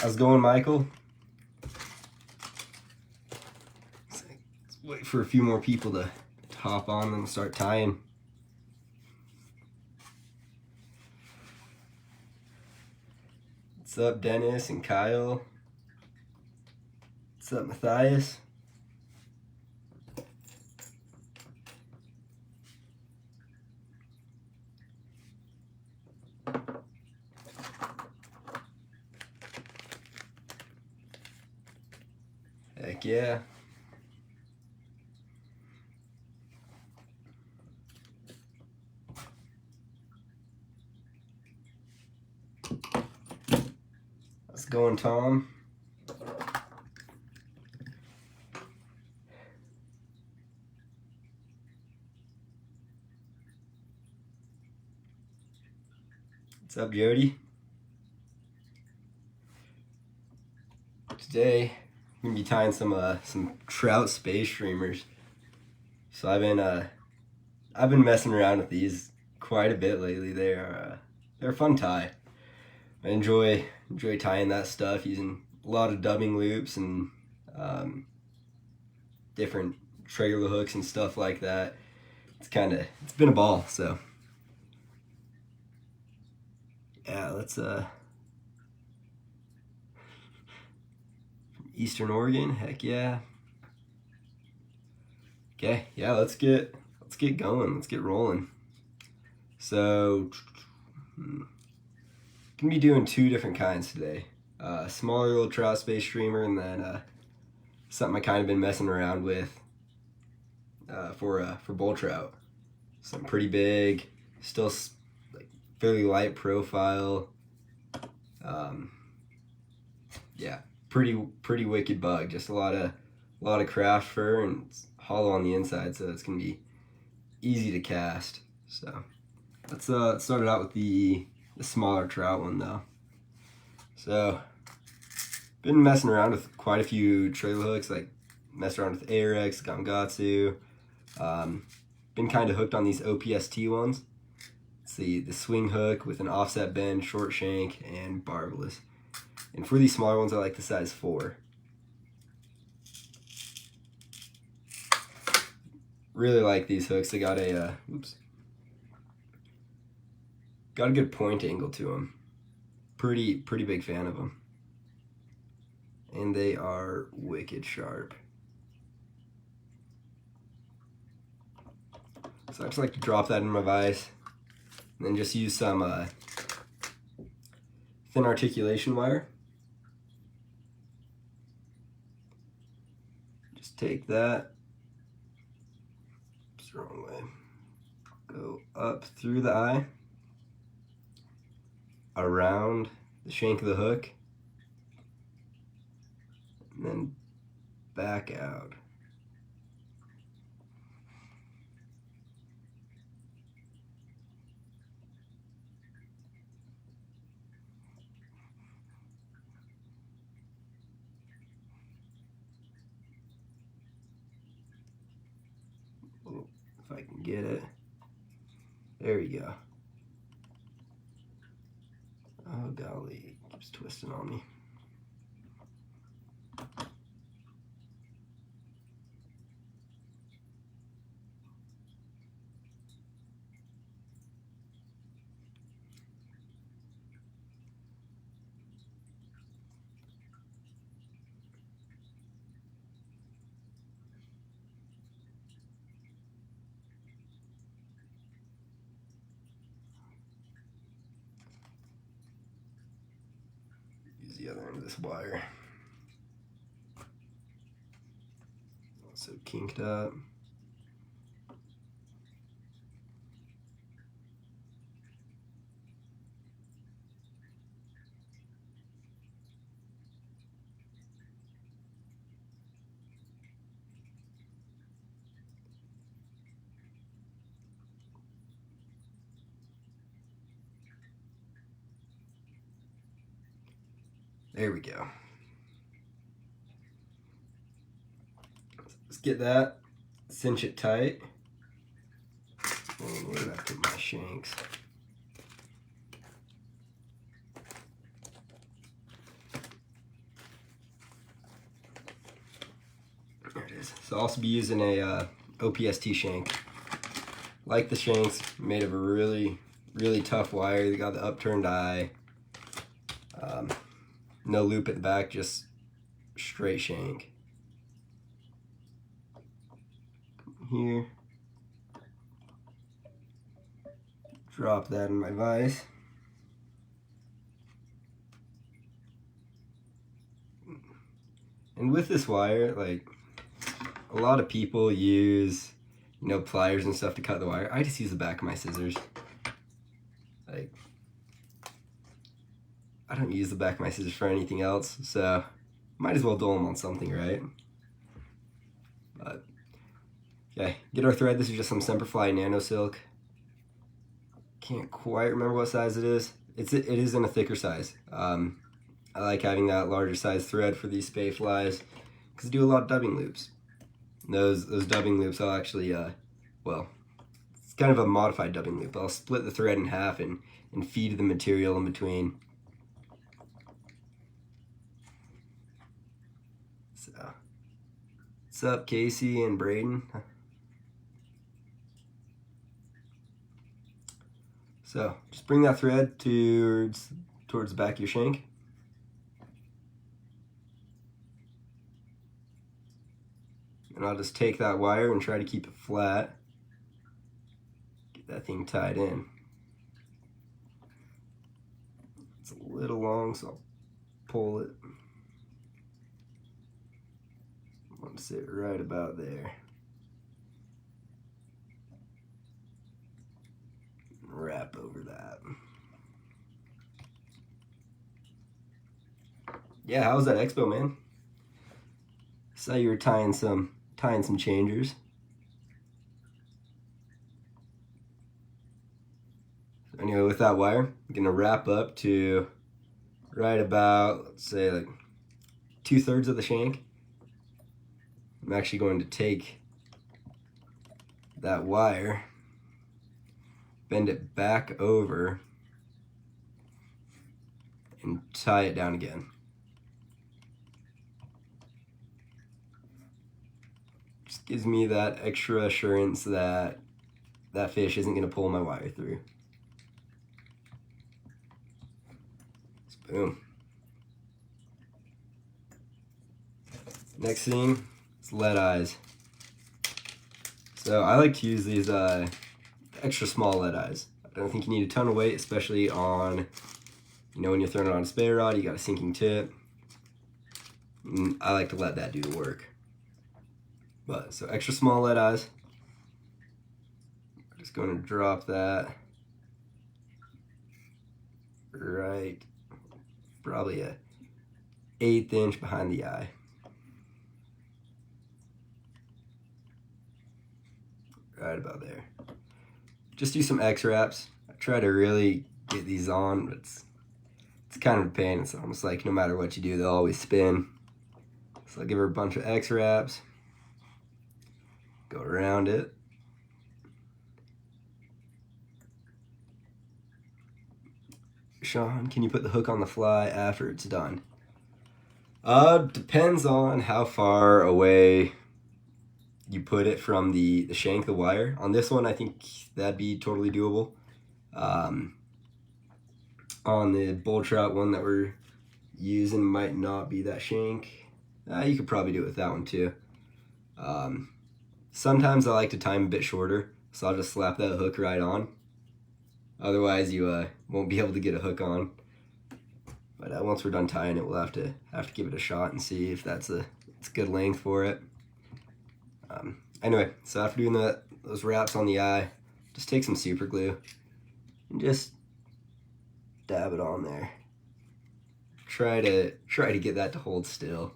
How's it going, Michael? Let's wait for a few more people to hop on and start tying. What's up, Dennis and Kyle? What's up, Matthias? Heck yeah. How's it going, Tom? What's up, Jody? Today I'm gonna be tying some trout space streamers. So I've been messing around with these quite a bit lately. They're a fun tie. I enjoy tying that stuff using a lot of dubbing loops and different trailer hooks and stuff like that. It's been a ball. So yeah, let's Eastern Oregon, heck yeah. Okay, yeah, let's get going. Let's get rolling. So, gonna be doing two different kinds today. Smaller little trout space streamer, and then something I kind of been messing around with for bull trout. Something pretty big, still like fairly light profile. Yeah, pretty wicked bug. Just a lot of craft fur, and it's hollow on the inside, so it's gonna be easy to cast. So let's start it out with the smaller trout one though. So been messing around with quite a few trailer hooks, like messed around with Ahrex, Gamgatsu. Been kind of hooked on these OPST ones. It's the swing hook with an offset bend, short shank, and barbless. And for these smaller ones, I like the size 4. Really like these hooks. They got a good point angle to them. Pretty big fan of them. And they are wicked sharp. So I just like to drop that in my vise, and then just use some thin articulation wire. Just take that. It's the wrong way. Go up through the eye, around the shank of the hook, and then back out. If I can get it. There you go. Oh golly, it keeps twisting on me. Use the other end of this wire. Also kinked up. There we go. Let's get that, cinch it tight. And where did I put my shanks? Anyways, so I'll also be using a OPST shank. Like the shanks, made of a really tough wire. They got the upturned eye. No loop at the back, just straight shank. Here. Drop that in my vise. And with this wire, like, a lot of people use, you know, pliers and stuff to cut the wire. I just use the back of my scissors. Like, I don't use the back of my scissors for anything else, so might as well dull them on something, right? But, okay, get our thread. This is just some Semperfli Nano silk. Can't quite remember what size it is. It is in a thicker size. I like having that larger size thread for these spay flies because I do a lot of dubbing loops. And those dubbing loops I'll actually, well, it's kind of a modified dubbing loop. I'll split the thread in half and feed the material in between. So, what's up, Casey and Braden? So, just bring that thread towards the back of your shank. And I'll just take that wire and try to keep it flat. Get that thing tied in. It's a little long, so I'll pull it. I want to sit right about there. And wrap over that. Yeah, how was that expo, man? Saw you were tying some changers. So anyway, with that wire, I'm gonna wrap up to right about, let's say, like 2/3 of the shank. I'm actually going to take that wire, bend it back over, and tie it down again. Just gives me that extra assurance that that fish isn't going to pull my wire through. So boom. Next thing is lead eyes. So I like to use these extra small lead eyes. I don't think you need a ton of weight, especially on, you know, when you're throwing it on a spay rod, you got a sinking tip. And I like to let that do the work. But, so extra small lead eyes. I'm just going to drop that right, probably a 1/8 inch behind the eye. Right about there. Just do some X wraps. I try to really get these on, but it's kind of a pain. It's almost like no matter what you do, they'll always spin. So I'll give her a bunch of X wraps. Go around it. Sean, can you put the hook on the fly after it's done? Depends on how far away you put it from the shank, the wire. On this one, I think that'd be totally doable. On the bull trout one that we're using, might not be that shank. You could probably do it with that one too. Sometimes I like to time a bit shorter, so I'll just slap that hook right on. Otherwise, you won't be able to get a hook on. But once we're done tying it, we'll have to give it a shot and see if it's good length for it. Anyway, so after doing those wraps on the eye, just take some super glue and just dab it on there. Try to get that to hold still.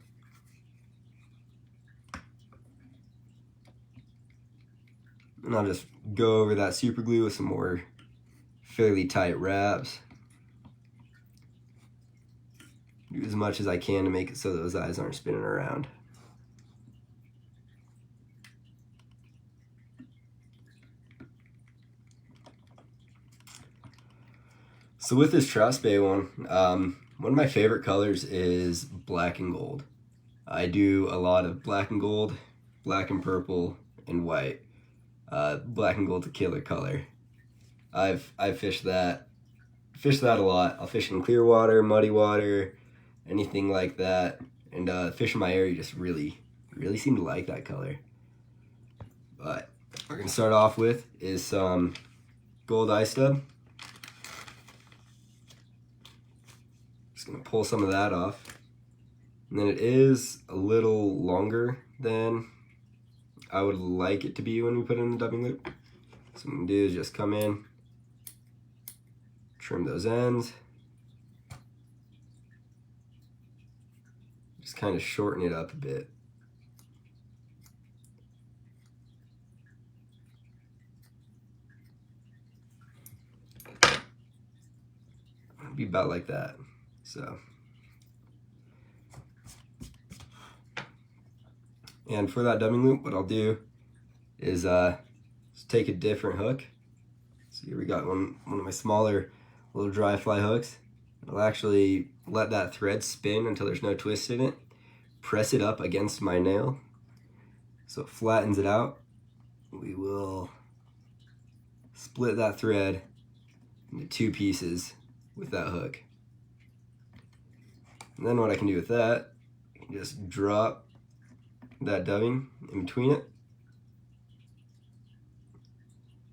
And I'll just go over that super glue with some more fairly tight wraps. Do as much as I can to make it so those eyes aren't spinning around. So with this trout spay one of my favorite colors is black and gold. I do a lot of black and gold black and purple and white. Black and gold's a killer color. I've fished that a lot. I'll fish in clear water, muddy water, anything like that. And fish in my area just really seem to like that color. But what we're gonna start off with is some gold eye stub. Just gonna pull some of that off. And then it is a little longer than I would like it to be when we put it in the dubbing loop. So what I'm gonna do is just come in, trim those ends, just kind of shorten it up a bit. It'll be about like that. So, and for that dubbing loop, what I'll do is just take a different hook. So here we got one of my smaller little dry fly hooks. I'll actually let that thread spin until there's no twist in it. Press it up against my nail so it flattens it out. We will split that thread into 2 pieces with that hook. And then what I can do with that, I can just drop that dubbing in between it.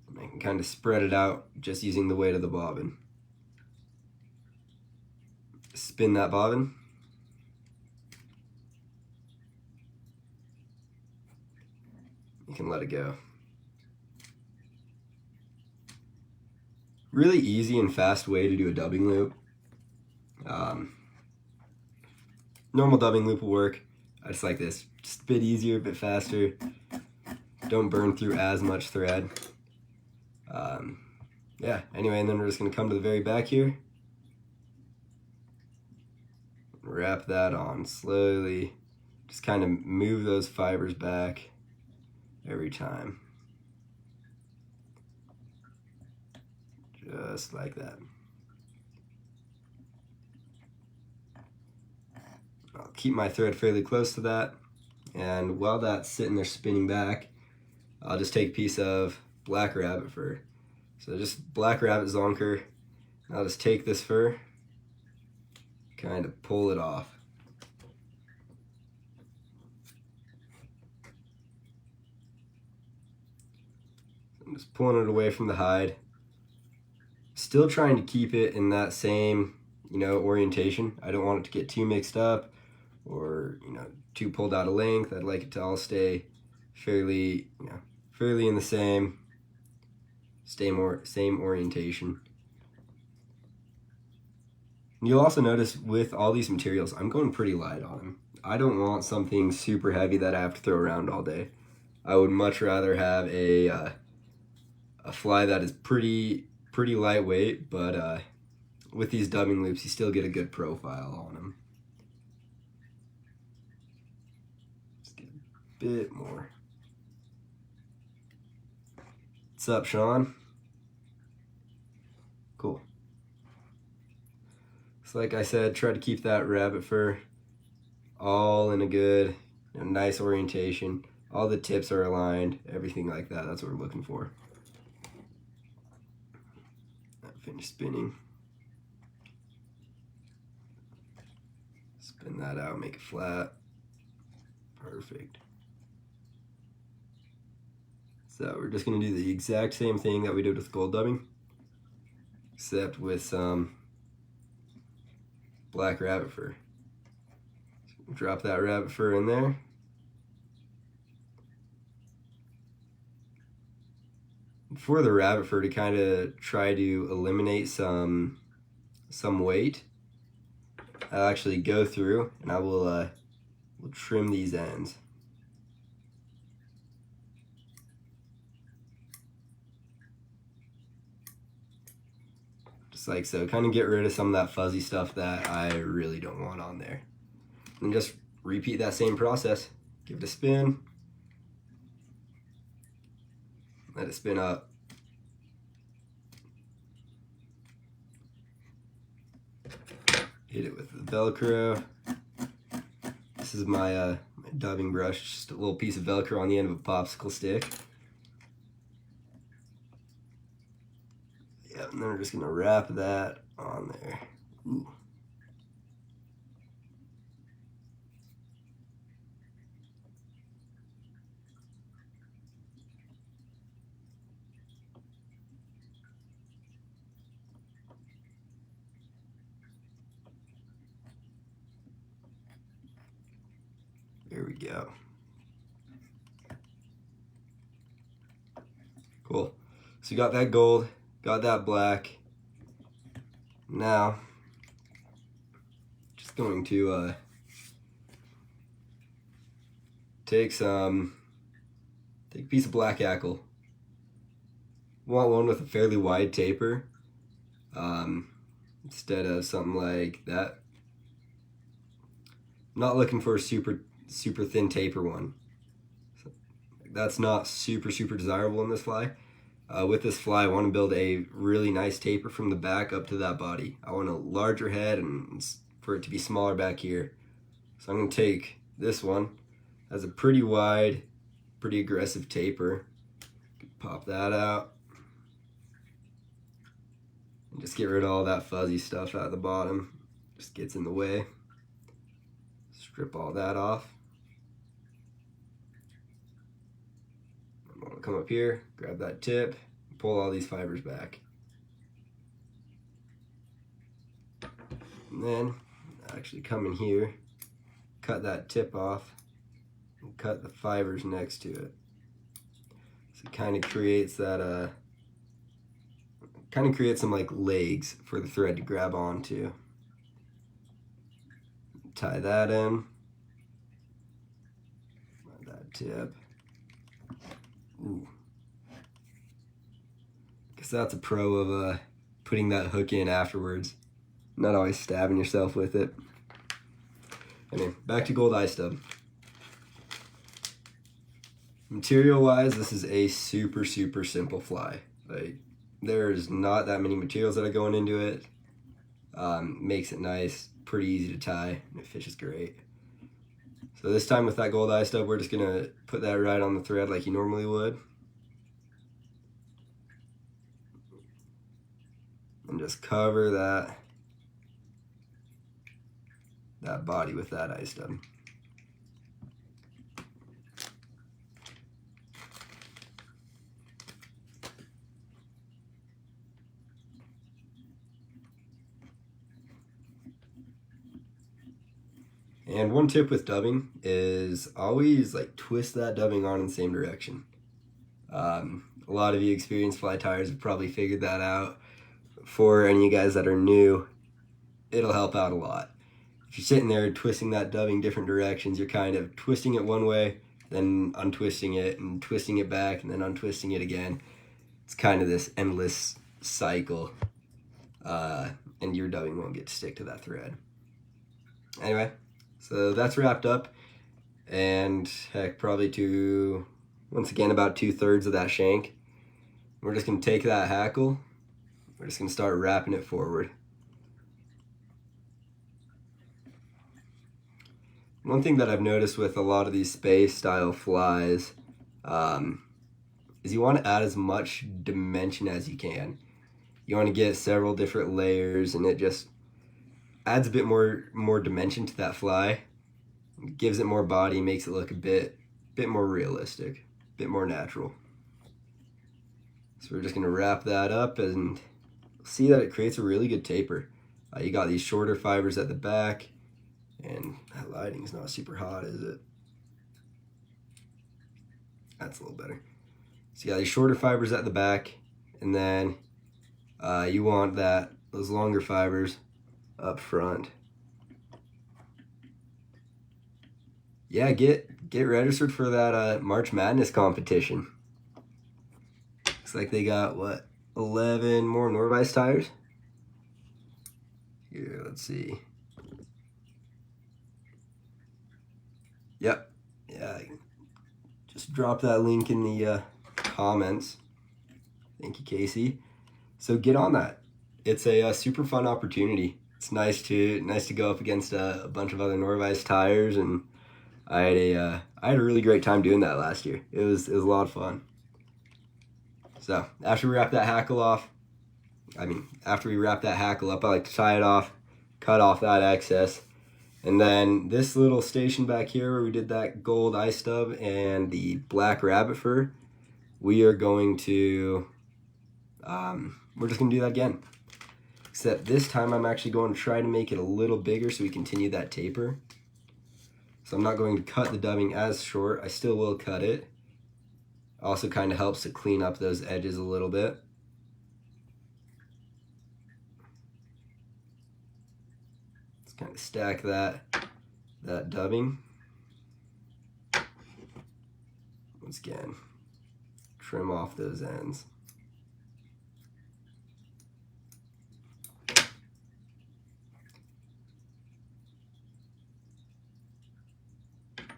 And I can kind of spread it out just using the weight of the bobbin. Spin that bobbin. You can let it go. Really easy and fast way to do a dubbing loop. Normal dubbing loop will work. I just like this. Just a bit easier, a bit faster. Don't burn through as much thread. Yeah, anyway, and then we're just going to come to the very back here. Wrap that on slowly. Just kind of move those fibers back every time. Just like that. I'll keep my thread fairly close to that, and while that's sitting there spinning back, I'll just take a piece of black rabbit fur. So just black rabbit zonker. I'll just take this fur, kind of pull it off. I'm just pulling it away from the hide. Still trying to keep it in that same, orientation. I don't want it to get too mixed up or, too pulled out of length. I'd like it to all stay fairly in the same orientation. And you'll also notice with all these materials, I'm going pretty light on them. I don't want something super heavy that I have to throw around all day. I would much rather have a fly that is pretty lightweight, but with these dubbing loops, you still get a good profile on them. Just get a bit more. What's up, Sean? Cool. So like I said, try to keep that rabbit fur all in a good, nice orientation. All the tips are aligned, everything like that. That's what we're looking for. Finish spinning. Spin that out, make it flat. Perfect. So we're just going to do the exact same thing that we did with gold dubbing, except with some black rabbit fur. So drop that rabbit fur in there. For the rabbit fur, to kind of try to eliminate some weight, I'll actually go through and I will trim these ends. Just like so, kind of get rid of some of that fuzzy stuff that I really don't want on there. And just repeat that same process. Give it a spin. Let it spin up. Hit it with the Velcro. This is my dubbing brush, just a little piece of Velcro on the end of a popsicle stick. Yeah, and then we're just gonna wrap that on there. Ooh. There we go. Cool. So you got that gold, got that black. Now, just going to take a piece of black hackle. Want one with a fairly wide taper, instead of something like that. I'm not looking for a super thin taper one. That's not super desirable in this fly. With this fly, I want to build a really nice taper from the back up to that body. I want a larger head and for it to be smaller back here. So I'm going to take this one. It has a pretty wide, pretty aggressive taper. Pop that out. And just get rid of all that fuzzy stuff out of the bottom. Just gets in the way. Strip all that off. I'm going to come up here, grab that tip, pull all these fibers back. And then actually come in here, cut that tip off, and cut the fibers next to it. So it kind of creates that, some like legs for the thread to grab onto. Tie that in. That tip. Ooh. Guess that's a pro of putting that hook in afterwards. Not always stabbing yourself with it. Anyway, back to gold eye stub. Material wise, this is a super simple fly. Like, there's not that many materials that are going into it. Makes it nice, pretty easy to tie, and it fishes great. So this time with that gold eye stub, we're just gonna put that right on the thread like you normally would. And just cover that body with that eye stub. And one tip with dubbing is always like twist that dubbing on in the same direction. A lot of you experienced fly tyers have probably figured that out. For any of you guys that are new, it'll help out a lot. If you're sitting there twisting that dubbing different directions, you're kind of twisting it one way, then untwisting it, and twisting it back, and then untwisting it again. It's kind of this endless cycle, and your dubbing won't get to stick to that thread. Anyway, so that's wrapped up, and heck, probably to, once again, about 2/3 of that shank. We're just going to take that hackle, we're just going to start wrapping it forward. One thing that I've noticed with a lot of these space style flies is you want to add as much dimension as you can. You want to get several different layers, and it just adds a bit more dimension to that fly. It gives it more body, makes it look a bit more realistic, a bit more natural. So we're just going to wrap that up and see that it creates a really good taper. You got these shorter fibers at the back, and that lighting's not super hot, is it? That's a little better. So you got these shorter fibers at the back, and then you want those longer fibers up front. Yeah, get registered for that March Madness competition. Looks like they got, what, 11 more Nor-vise tires? Here, let's see. Yep. Yeah, just drop that link in the comments. Thank you, Casey. So get on that. It's a super fun opportunity. It's nice to go up against a bunch of other Nor-vise tires and I had a really great time doing that last year. It was a lot of fun. So after we wrap that hackle off, after we wrap that hackle up, I like to tie it off, cut off that excess, and then this little station back here where we did that gold eye stub and the black rabbit fur, we are going to, we're just gonna do that again. Except this time I'm actually going to try to make it a little bigger so we continue that taper. So I'm not going to cut the dubbing as short. I still will cut it. Also kind of helps to clean up those edges a little bit. Let's kind of stack that dubbing. Once again, trim off those ends.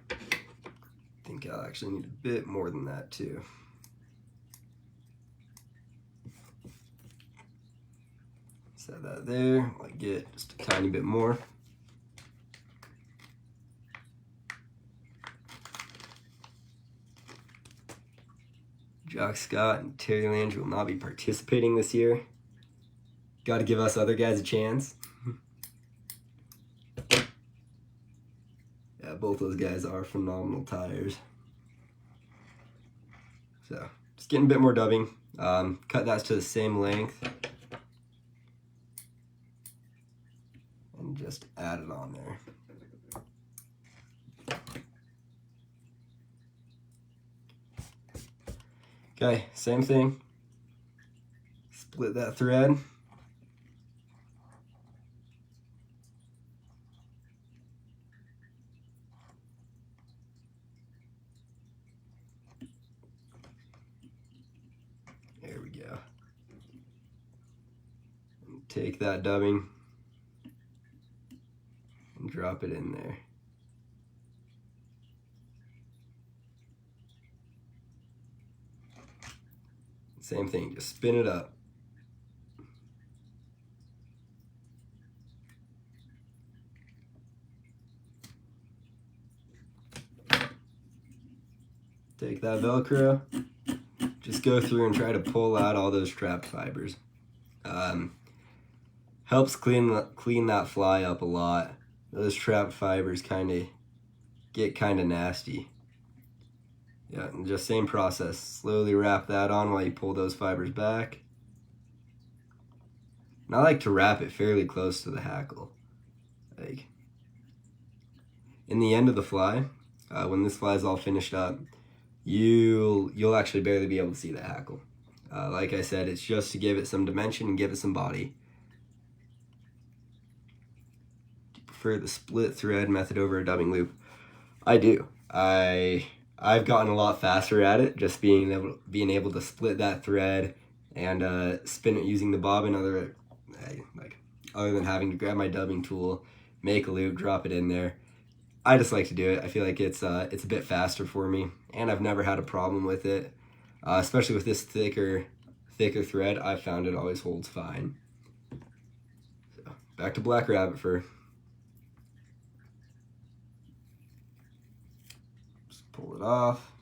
I think I'll actually need a bit more than that too. Set that there, I'll get just a tiny bit more. Jock Scott and Terry Landry will not be participating this year. Got to give us other guys a chance. Yeah, both those guys are phenomenal tires. So, just getting a bit more dubbing. Cut that to the same length. And just add it on there. Okay, same thing. Split that thread. There we go. And take that dubbing and drop it in there. Same thing, just spin it up. Take that Velcro, just go through and try to pull out all those trapped fibers. Helps clean that fly up a lot. Those trapped fibers get kind of nasty. Yeah, and just same process. Slowly wrap that on while you pull those fibers back. And I like to wrap it fairly close to the hackle. Like, in the end of the fly, when this fly is all finished up, you'll actually barely be able to see the hackle. Like I said, it's just to give it some dimension and give it some body. Do you prefer the split thread method over a dubbing loop? I do. I've gotten a lot faster at it, just being able to split that thread and spin it using the bobbin, other than having to grab my dubbing tool, make a loop, drop it in there. I just like to do it. I feel like it's a bit faster for me, and I've never had a problem with it, especially with this thicker thread. I've found it always holds fine. So back to black rabbit fur. Just pull it off.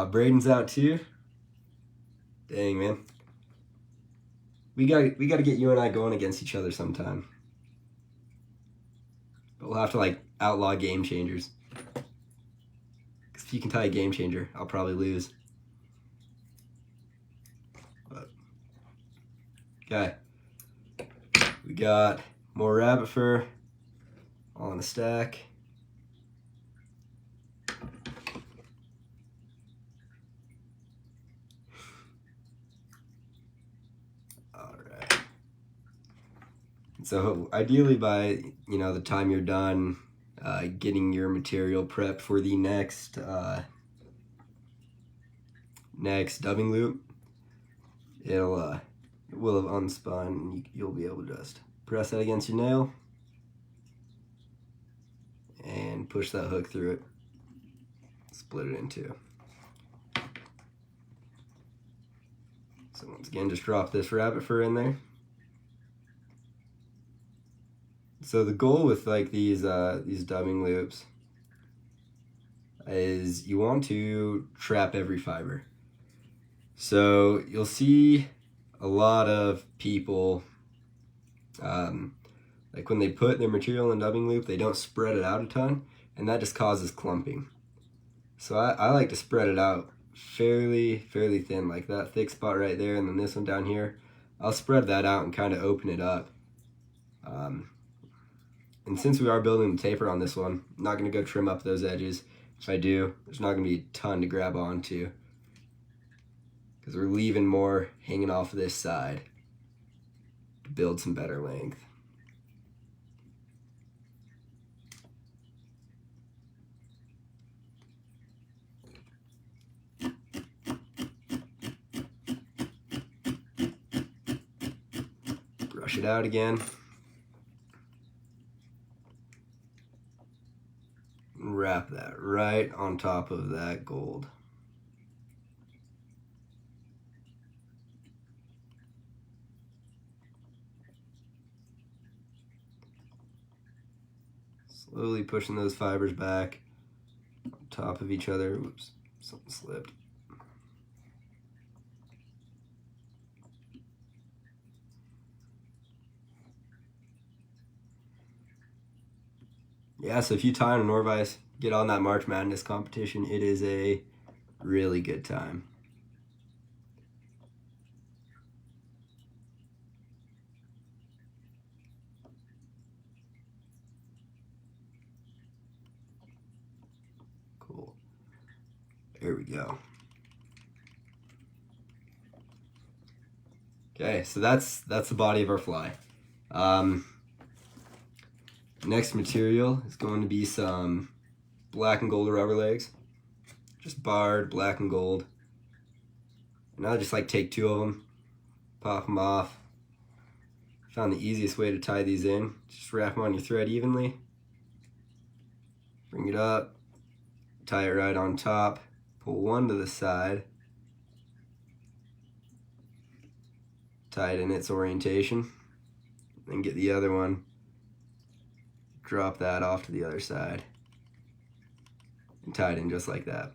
Braden's out too. Dang, man. We gotta get you and I going against each other sometime. But we'll have to outlaw game changers. Because if you can tie a game changer, I'll probably lose. But okay. We got more rabbit fur all in a stack. So ideally by the time you're done getting your material prepped for the next dubbing loop, it will have unspun, and you'll be able to just press that against your nail and push that hook through it, split it in two. So once again, just drop this rabbit fur in there. So the goal with like these dubbing loops is you want to trap every fiber. So you'll see a lot of people, like when they put their material in the dubbing loop, they don't spread it out a ton, and that just causes clumping. So I like to spread it out fairly thin, like that thick spot right there, and then this one down here. I'll spread that out and kind of open it up. And since we are building the taper on this one, I'm not going to go trim up those edges. If I do, there's not going to be a ton to grab onto, because we're leaving more hanging off this side to build some better length. Brush it out again. And wrap that right on top of that gold. Slowly pushing those fibers back on top of each other. Oops, something slipped. Yeah, so if you tie on a Norvise, get on that March Madness competition. It is a really good time. Cool. There we go. Okay, so that's the body of our fly. Next material is going to be some black and gold rubber legs. Just barred, black and gold. And I'll just like take two of them, pop them off. Found the easiest way to tie these in. Just wrap them on your thread evenly. Bring it up, tie it right on top, pull one to the side, tie it in its orientation, then get the other one, drop that off to the other side, and tie it in just like that.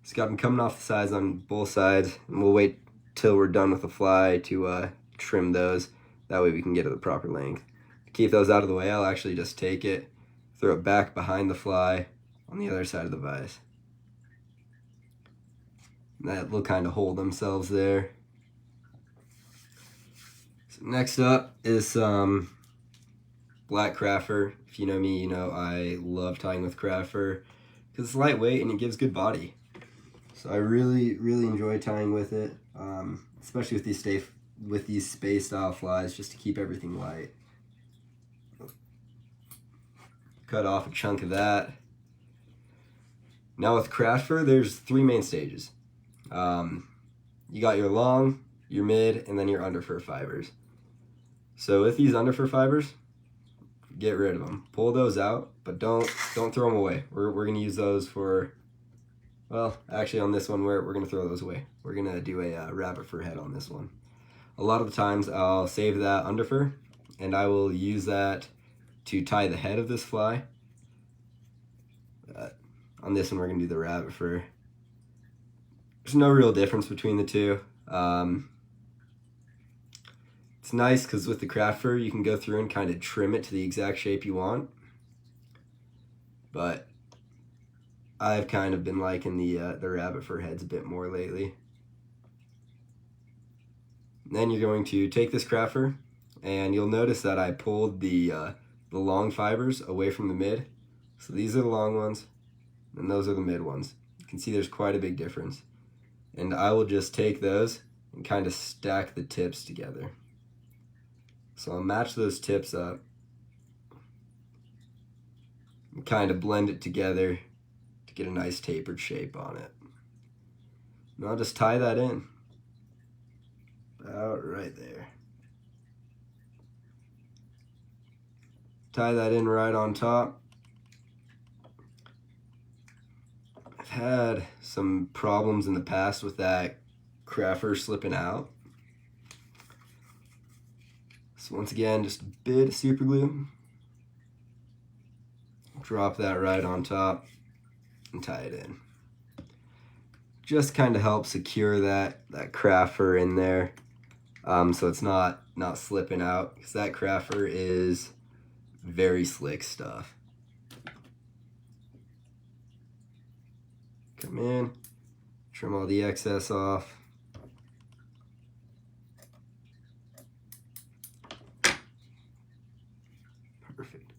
Just got them coming off the sides on both sides, and we'll wait till we're done with the fly to trim those. That way we can get to the proper length. To keep those out of the way, I'll actually just take it, throw it back behind the fly on the other side of the vise. And that will kind of hold themselves there. So next up is some black craft fur. If you know me, you know I love tying with craft fur because it's lightweight and it gives good body. So I really enjoy tying with it, especially with these space style flies, just to keep everything light. Cut off a chunk of that. Now with craft fur, there's three main stages. You got your long, your mid, and then your under fur fibers. So with these under fur fibers, get rid of them. Pull those out, but don't throw them away. We're gonna use those for, well, actually on this one we're gonna throw those away. We're gonna do a rabbit fur head on this one. A lot of the times I'll save that under fur, and I will use that to tie the head of this fly. On this one we're gonna do the rabbit fur. There's no real difference between the two. It's nice because with the craft fur you can go through and kind of trim it to the exact shape you want. But I've kind of been liking the rabbit fur heads a bit more lately. And then you're going to take this craft fur, and you'll notice that I pulled the long fibers away from the mid. So these are the long ones, and those are the mid ones. You can see there's quite a big difference. And I will just take those and kind of stack the tips together. So I'll match those tips up. and kind of blend it together to get a nice tapered shape on it. And I'll just tie that in about right there. Tie that in right on top. I've had some problems in the past with that craft fur slipping out. So once again, just a bit of super glue. Drop that right on top and tie it in. Just kind of help secure that craft fur in there, so it's not slipping out, because that craft fur is very slick stuff. Come in, trim all the excess off. Perfect.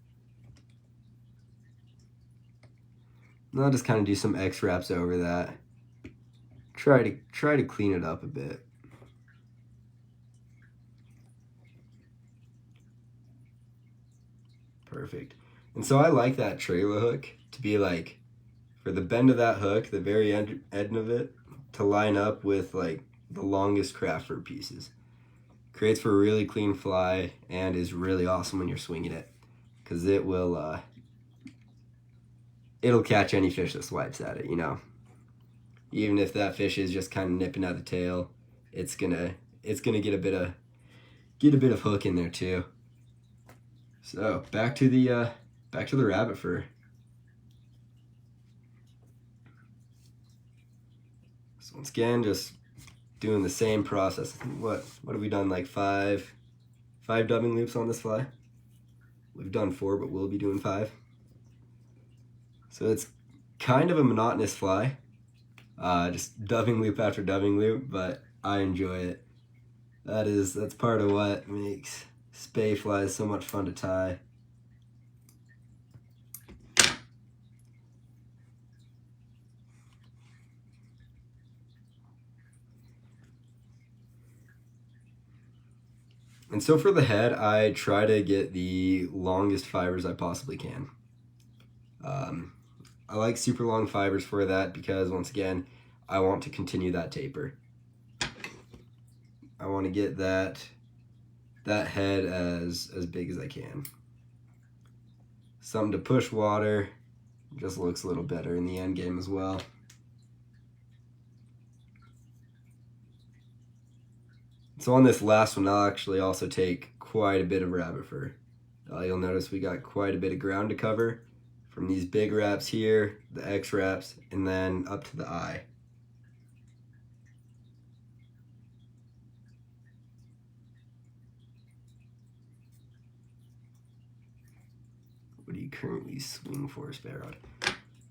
And I'll just kind of do some X wraps over that. Try to clean it up a bit. Perfect. And so I like that trailer hook to be like, for the bend of that hook, the very end of it, to line up with like the longest craft fur pieces. Creates for a really clean fly and is really awesome when you're swinging it, because it will it'll catch any fish that swipes at it, you know. Even if that fish is just kind of nipping at the tail, it's gonna get a bit of hook in there too. So back to the rabbit fur. So once again, just doing the same process. What have we done? Like five dubbing loops on this fly. We've done 4, but we'll be doing 5. So it's kind of a monotonous fly. Just dubbing loop after dubbing loop, but I enjoy it. That's part of what makes spay flies so much fun to tie. And so for the head, I try to get the longest fibers I possibly can. I like super long fibers for that because, once again, I want to continue that taper. I want to get that head as big as I can. Something to push water, just looks a little better in the end game as well. So on this last one, I'll actually also take quite a bit of rabbit fur. You'll notice we got quite a bit of ground to cover from these big wraps here, the X wraps, and then up to the eye. What do you currently swing for a spare rod?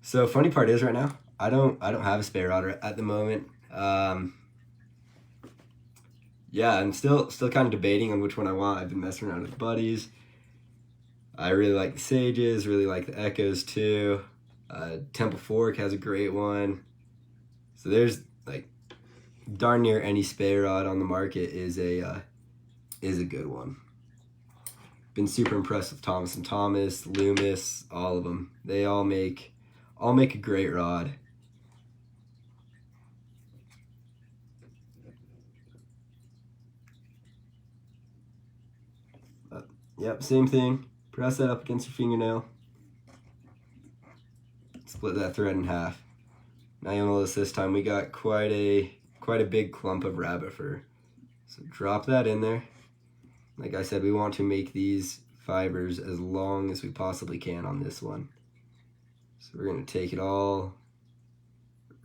So funny part is right now, I don't have a spare rod at the moment. Yeah, I'm still kind of debating on which one I want. I've been messing around with buddies. I really like the Sages, really like the Echoes too. Temple Fork has a great one. So there's like darn near any spay rod on the market is a good one. Been super impressed with Thomas & Thomas, Loomis, all of them. They all make a great rod. Yep, same thing. Press that up against your fingernail. Split that thread in half. Now you'll notice this time we got quite a big clump of rabbit fur. So drop that in there. Like I said, we want to make these fibers as long as we possibly can on this one. So we're going to take it all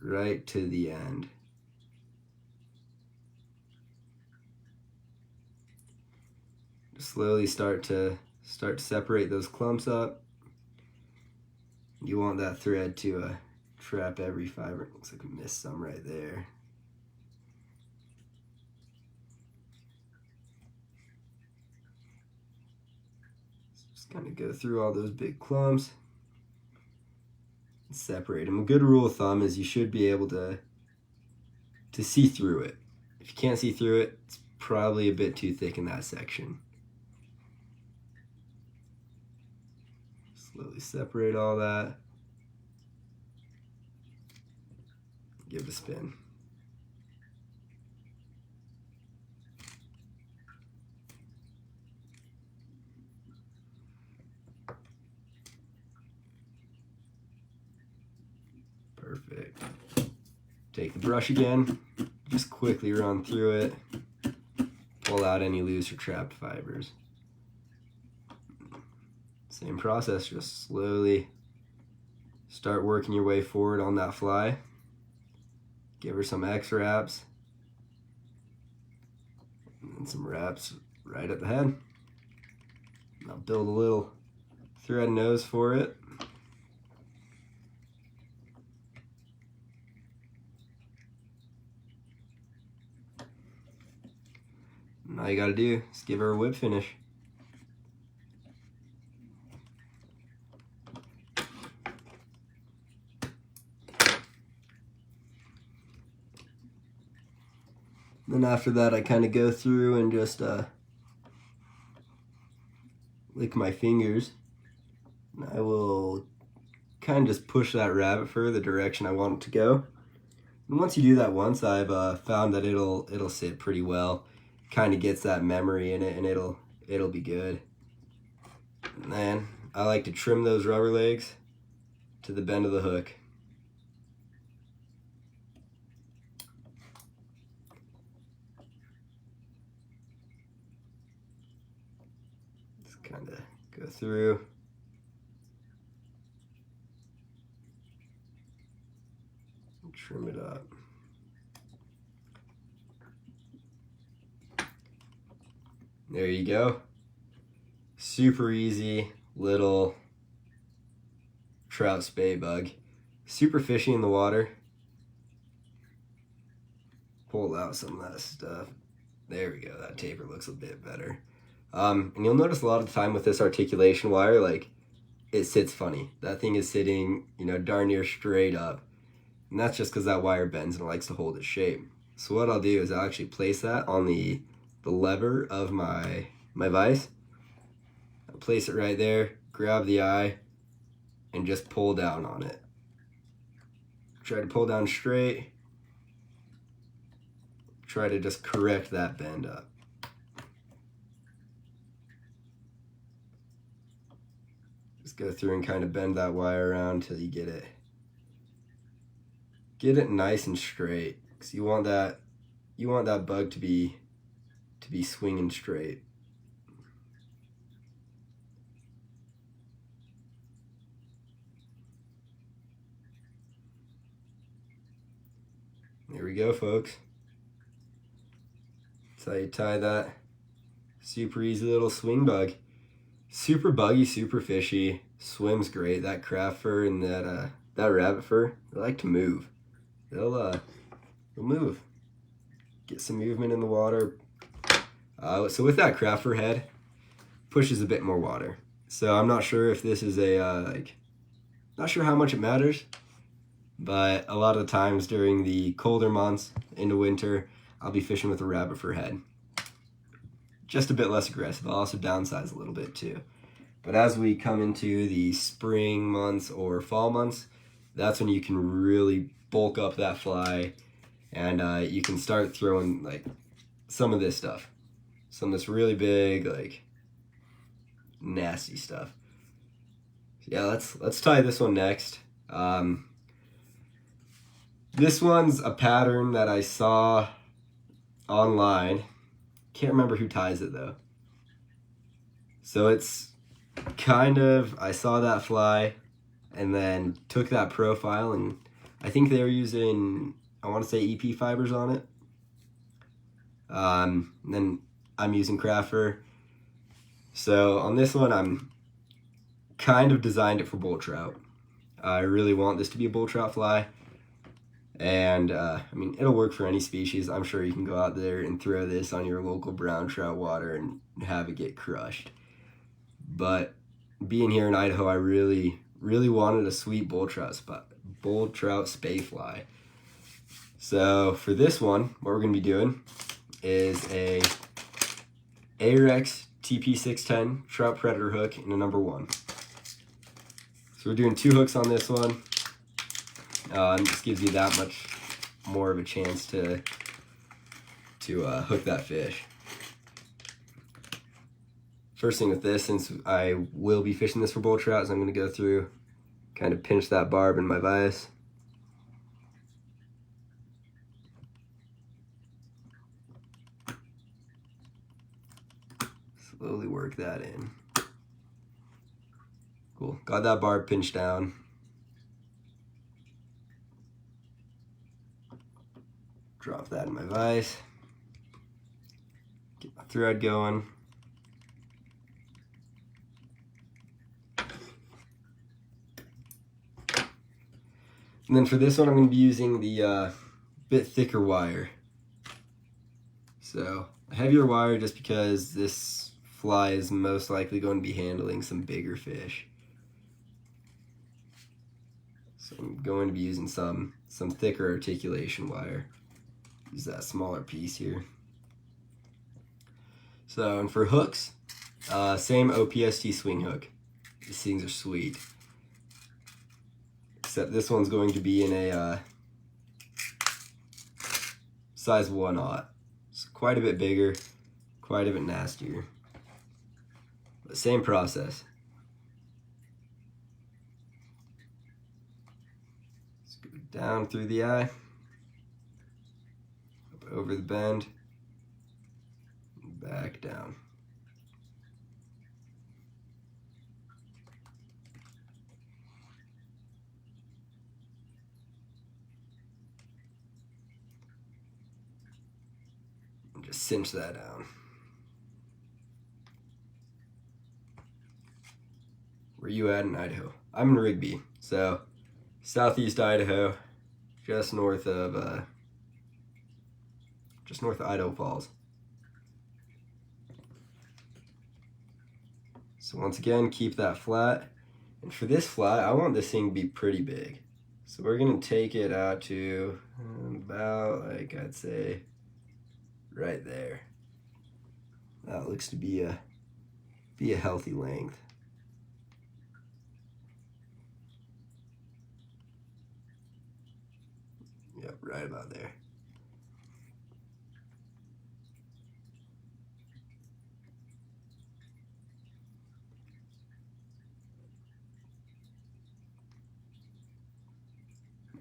right to the end. Just slowly start to separate those clumps up. You want that thread to trap every fiber. Looks like I missed some right there. Just kind of go through all those big clumps and separate them. A good rule of thumb is you should be able to see through it. If you can't see through it, it's probably a bit too thick in that section. Slowly separate all that. Give it a spin. Perfect. Take the brush again, just quickly run through it, pull out any loose or trapped fibers. Same process, just slowly start working your way forward on that fly. Give her some X wraps, and some wraps right at the head. I'll build a little thread nose for it. And all you gotta do is give her a whip finish. Then after that, I kind of go through and just lick my fingers. And I will kind of just push that rabbit fur the direction I want it to go. And once you do that once, I've found that it'll sit pretty well. Kind of gets that memory in it, and it'll be good. And then I like to trim those rubber legs to the bend of the hook. Just kind of go through. And trim it up. There you go. Super easy little trout spay bug. Super fishy in the water. Pull out some of that stuff. There we go. That taper looks a bit better. And you'll notice a lot of the time with this articulation wire, like, it sits funny. That thing is sitting, you know, darn near straight up. And that's just because that wire bends and it likes to hold its shape. So what I'll do is I'll actually place that on the lever of my vise. I'll place it right there, grab the eye, and just pull down on it. Try to pull down straight. Try to just correct that bend up. Just go through and kind of bend that wire around till you get it nice and straight, because you want that bug to be swinging straight. There we go, folks. That's how you tie that super easy little swing bug. Super buggy, super fishy, swims great. That craft fur and that rabbit fur, they like to move. They'll move. Get some movement in the water. So with that craft fur head, pushes a bit more water. So I'm not sure if this is not sure how much it matters, but a lot of the times during the colder months into winter, I'll be fishing with a rabbit fur head. Just a bit less aggressive. I'll also downsize a little bit too. But as we come into the spring months or fall months, that's when you can really bulk up that fly, and you can start throwing like some of this stuff. Some of this really big, like, nasty stuff. Yeah, let's tie this one next. This one's a pattern that I saw online. Can't remember who ties it though. So it's kind of, I saw that fly and then took that profile, and I think they were using, I want to say EP fibers on it. Then I'm using craft fur. So on this one, I'm kind of designed it for bull trout. I really want this to be a bull trout fly. And I mean, it'll work for any species. I'm sure you can go out there and throw this on your local brown trout water and have it get crushed. But being here in Idaho, I really wanted a sweet bull trout spay fly. So for this one, what we're going to be doing is a Ahrex TP610 trout predator hook in a number 1. So we're doing 2 hooks on this one. And just gives you that much more of a chance to hook that fish. First thing with this, since I will be fishing this for bull trout, is I'm going to go through, kind of pinch that barb in my vise. Slowly work that in. Cool. Got that barb pinched down. Drop that in my vise. Get my thread going. And then for this one, I'm going to be using the bit thicker wire. So a heavier wire just because this fly is most likely going to be handling some bigger fish. So I'm going to be using some thicker articulation wire. Use that smaller piece here. So, and for hooks, same OPST swing hook. These things are sweet. Except this one's going to be in a size 1/0. It's quite a bit bigger, quite a bit nastier. But same process. Let's go down through the eye, up over the bend, and back down. Just cinch that down. Where you at in Idaho? I'm in Rigby, so southeast Idaho, just north of Idaho Falls. So once again, keep that flat. And for this flat, I want this thing to be pretty big. So we're gonna take it out to about, like, I'd say right there. That looks to be a healthy length. Yep, right about there.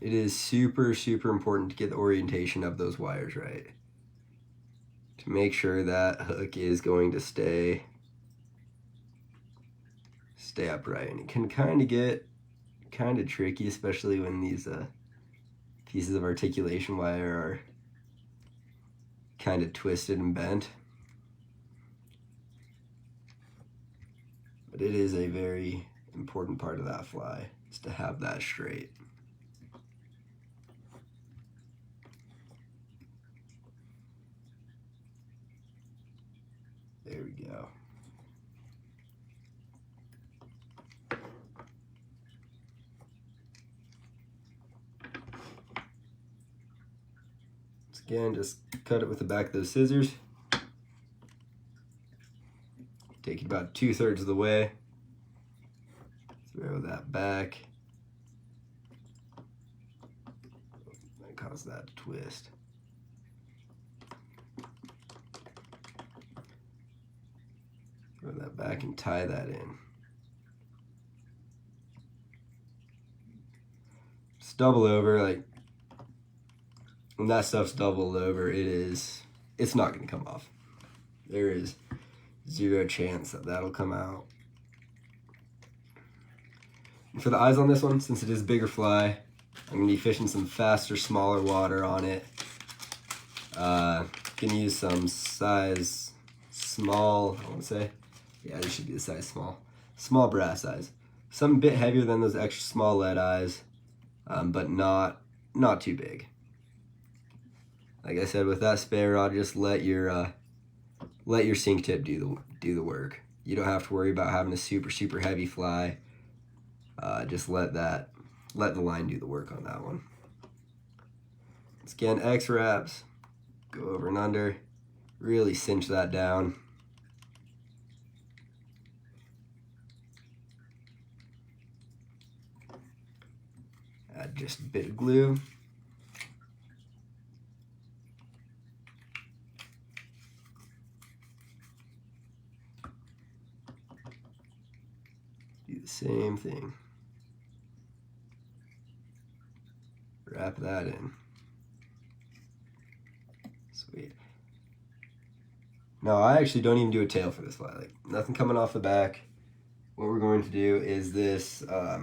It is super, super important to get the orientation of those wires right, to make sure that hook is going to stay upright. And it can kind of get kind of tricky, especially when these pieces of articulation wire are kind of twisted and bent. But it is a very important part of that fly, is to have that straight. There we go. Once again, just cut it with the back of those scissors. Take it about 2/3 of the way. Throw that back. That caused that to twist. Throw that back and tie that in. Just double over, like when that stuff's doubled over, it's not gonna come off. There is 0 chance that that'll come out. And for the eyes on this one, since it is a bigger fly, I'm gonna be fishing some faster, smaller water on it. Gonna use some size small, I wanna say. Yeah, this should be the size small. Small brass eyes. Some a bit heavier than those extra small lead eyes, but not too big. Like I said, with that spare rod, just let your sink tip do the work. You don't have to worry about having a super, super heavy fly. Just let the line do the work on that one. Once again, X wraps, go over and under, really cinch that down. Add just a bit of glue. Do the same thing. Wrap that in. Sweet. No, I actually don't even do a tail for this fly. Like, nothing coming off the back. What we're going to do is this, I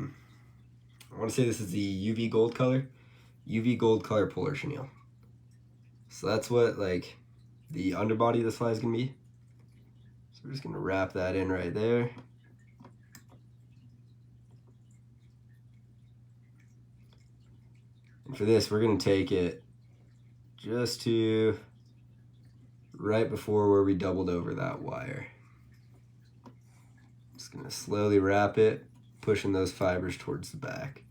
want to say this is the UV gold color polar chenille. So that's what, like, the underbody of this fly is going to be. So we're just going to wrap that in right there. And for this, we're going to take it just to right before where we doubled over that wire. Just going to slowly wrap it, pushing those fibers towards the back.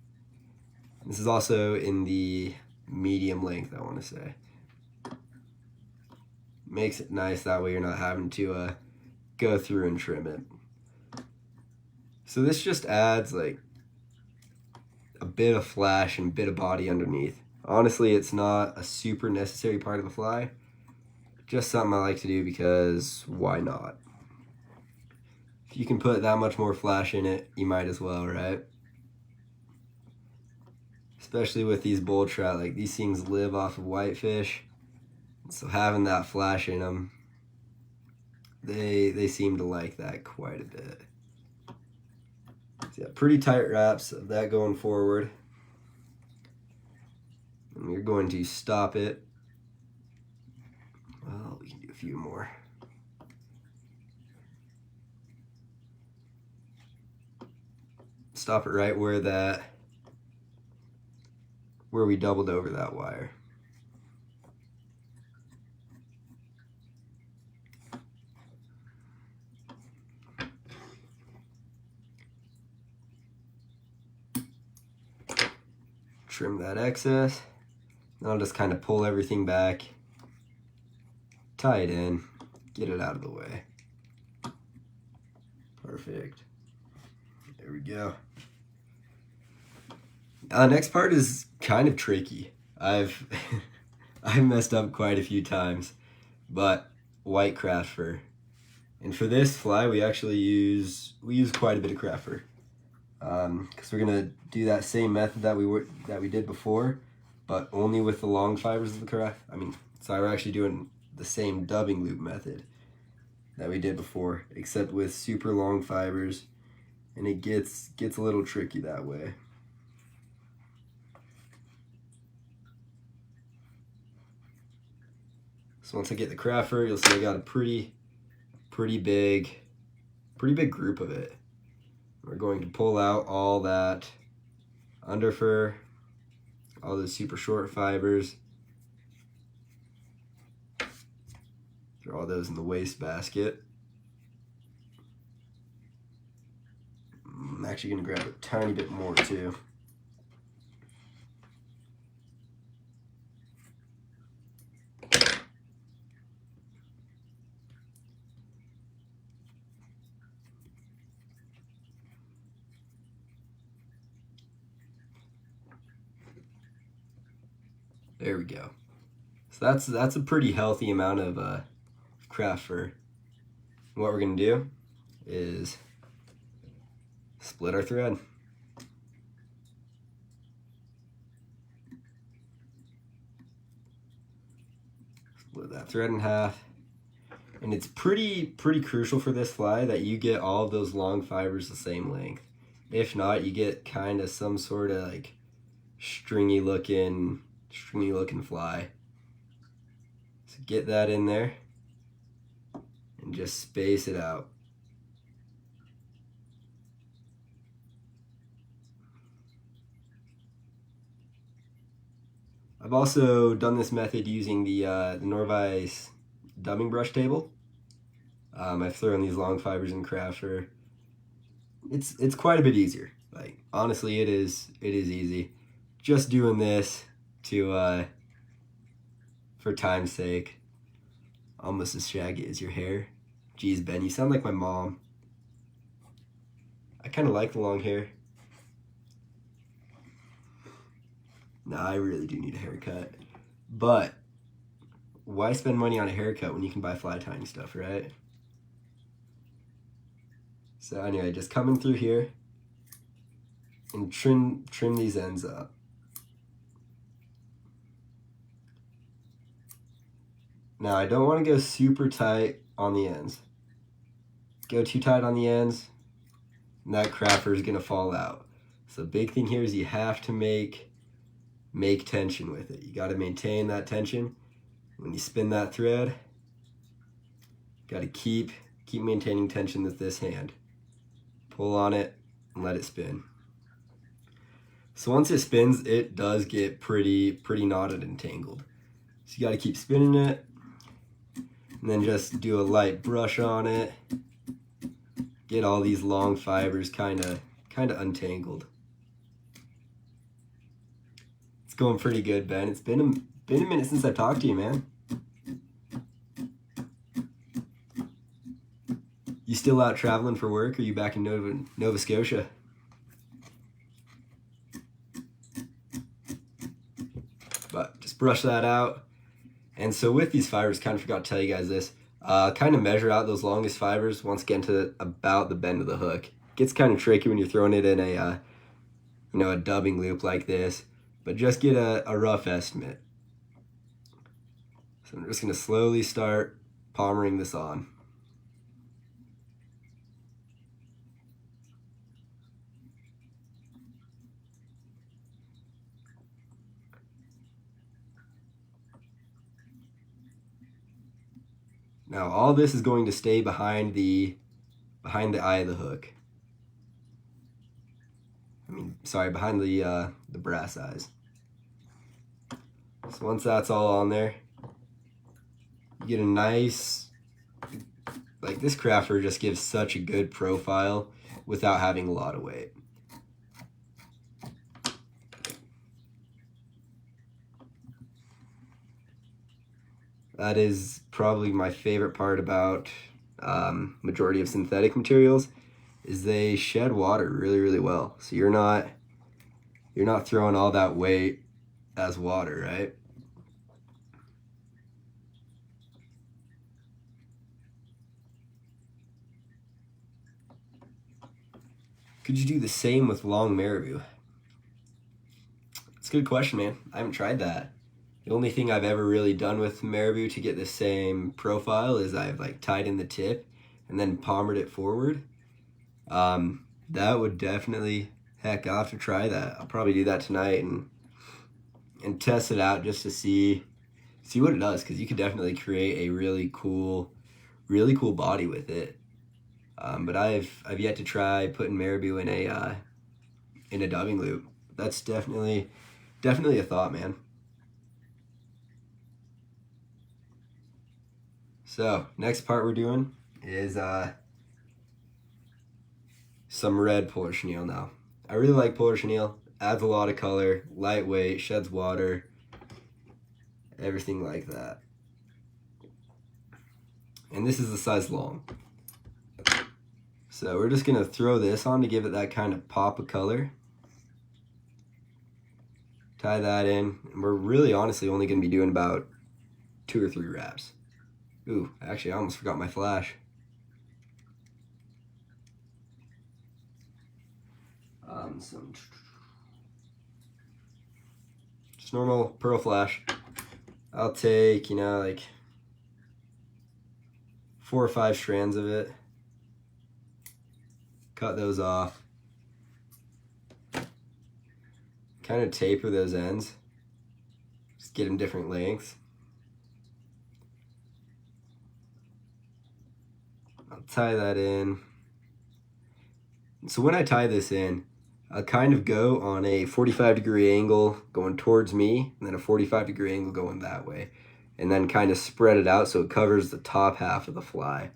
This is also in the medium length, I want to say. Makes it nice, that way you're not having to go through and trim it. So this just adds like a bit of flash and a bit of body underneath. Honestly, it's not a super necessary part of the fly. Just something I like to do because why not? If you can put that much more flash in it, you might as well, right? Especially with these bull trout, like these things live off of whitefish. So having that flash in them, they seem to like that quite a bit. So yeah, pretty tight wraps of that going forward. And we're going to stop it. Well, we can do a few more. Stop it right where we doubled over that wire. Trim that excess. Then I'll just kind of pull everything back, tie it in, get it out of the way. Perfect. There we go. Now the next part is kind of tricky. I've messed up quite a few times, but white craft fur. And for this fly, we use quite a bit of craft fur. Because we're gonna do that same method that we did before, but only with the long fibers of the craft. So we're actually doing the same dubbing loop method that we did before, except with super long fibers, and it gets a little tricky that way. So once I get the craft fur, you'll see I got a pretty big group of it. We're going to pull out all that under fur, all those super short fibers. Throw all those in the waste basket. I'm actually going to grab a tiny bit more too. There we go. So that's a pretty healthy amount of craft fur. What we're gonna do is split our thread. Split that thread in half. And it's pretty crucial for this fly that you get all of those long fibers the same length. If not, you get kind of some sort of like stringy looking fly. So get that in there and just space it out. I've also done this method using the Norvise dubbing brush table. I've thrown these long fibers in craft fur. It's quite a bit easier. Like honestly, it is easy. Just doing this to for time's sake. Almost as shaggy as your hair. Geez, Ben, you sound like my mom. I kind of like the long hair. Nah, I really do need a haircut. But why spend money on a haircut when you can buy fly tying stuff, right? So anyway, just coming through here and trim these ends up. Now I don't want to go super tight on the ends. Go too tight on the ends, and that crapper is gonna fall out. So the big thing here is you have to make tension with it. You got to maintain that tension. When you spin that thread, got to keep maintaining tension with this hand. Pull on it and let it spin. So once it spins, it does get pretty knotted and tangled. So you got to keep spinning it, and then just do a light brush on it. Get all these long fibers kind of untangled. It's going pretty good, Ben. It's been a minute since I've talked to you, man. You still out traveling for work, or are you back in Nova Scotia? But just brush that out. And so with these fibers, kind of forgot to tell you guys this, kind of measure out those longest fibers once getting to about the bend of the hook. It gets kind of tricky when you're throwing it in a a dubbing loop like this, but just get a rough estimate. So I'm just going to slowly start palmering this on. Now all this is going to stay behind the eye of the hook. Behind the brass eyes. So once that's all on there, you get a nice, like this crafter just gives such a good profile without having a lot of weight. That is probably my favorite part about majority of synthetic materials, is they shed water really well. So you're not throwing all that weight as water, right? Could you do the same with long marabou? It's a good question, man. I haven't tried that. The only thing I've ever really done with marabou to get the same profile is I've like tied in the tip and then palmered it forward. That would definitely, heck, I'll have to try that. I'll probably do that tonight and test it out just to see what it does, because you could definitely create a really cool body with it. But I've yet to try putting marabou in a dubbing loop. That's definitely a thought, man. So next part we're doing is some red polar chenille. Now I really like polar chenille. Adds a lot of color, lightweight, sheds water, everything like that. And this is the size long. So we're just gonna throw this on to give it that kind of pop of color. Tie that in, and we're really honestly only gonna be doing about 2 or 3 wraps. Ooh, actually I almost forgot my flash. Some just normal pearl flash. I'll take, like 4 or 5 strands of it. Cut those off. Kind of taper those ends. Just get them different lengths. I'll tie that in. So when I tie this in, I'll kind of go on a 45-degree angle going towards me, and then a 45-degree angle going that way, and then kind of spread it out so it covers the top half of the fly.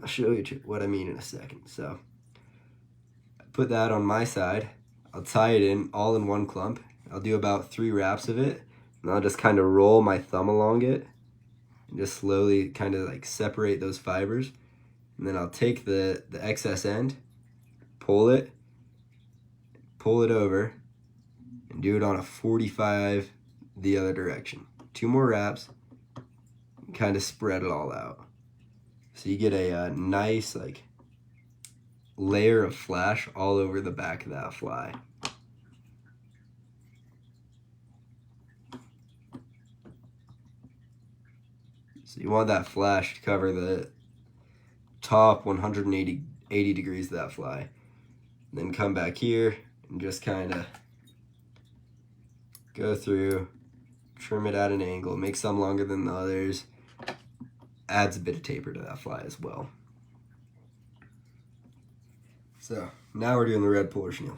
I'll show you what I mean in a second. So I put that on my side. I'll tie it in all in one clump. I'll do about 3 wraps of it, and I'll just kind of roll my thumb along it and just slowly kind of like separate those fibers. And then I'll take the excess end, pull it over, and do it on a 45 the other direction. 2 more wraps, and kind of spread it all out. So you get a nice like layer of flash all over the back of that fly. So you want that flash to cover the top 180 degrees of that fly. And then come back here and just kind of go through, trim it at an angle, make some longer than the others. Adds a bit of taper to that fly as well. So now we're doing the red polar chenille.